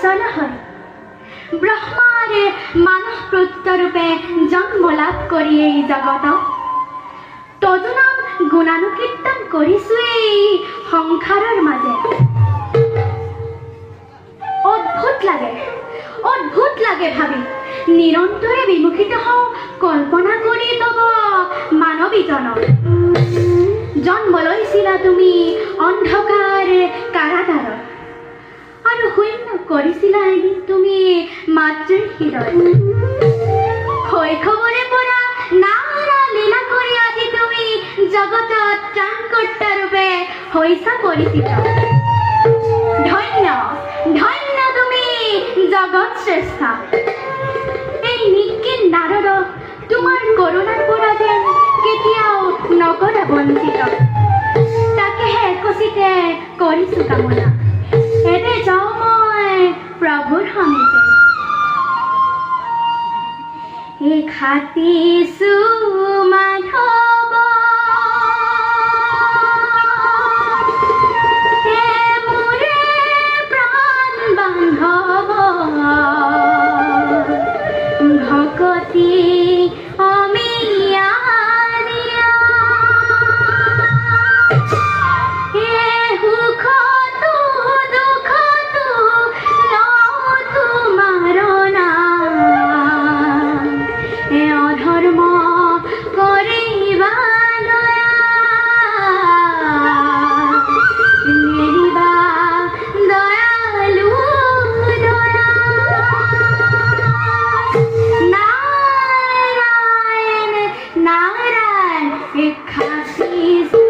বৎসল হয় ব্ৰহ্মাৰ মানৱ পুত্ৰৰূপে জন্ম লাভ কৰি এই জগতত তদুনাম গুণানুকীৰ্তন কৰিছো এই সংসাৰৰ মাজে। অদ্ভুত লাগে ভাবি নিৰন্তৰে বিমুখিত হওঁ কল্পনা কৰি তব মানৱীজনক। জন্ম লৈছিলা তুমি অন্ধকাৰ কাৰাগাৰত আৰু শূন্য কৰিছিলা এদিন তুমি মাতৃৰ হৃদয়। শৈশৱৰে পৰা নানা লীলা কৰি আজি তুমি জগতত ত্ৰাণকৰ্তা ৰূপে হৈছা পৰিচিত। ধন্য ধন্য তুমি জগত শ্ৰেষ্ঠা। এই নিকিন নাৰদ তোমাৰ কৰোণাৰ পৰা যেন কেতিয়াও নকৰা বঞ্চিত। তাকেহে একচিতে কৰিছো কামনা এতে যাওঁ মই প্ৰভুৰ সমীপে। খাতিছো মাধৱ মোৰে প্ৰাণ বান্ধৱ ভকতি অমিয়া দিয়া সুখতো দুখতো লওঁ তোমাৰ নাম। অধৰ্ম কৰিবা দয়া নেৰিবা দয়ালু দয়া। নাৰায়ণ নাৰায়ণ খাতিছো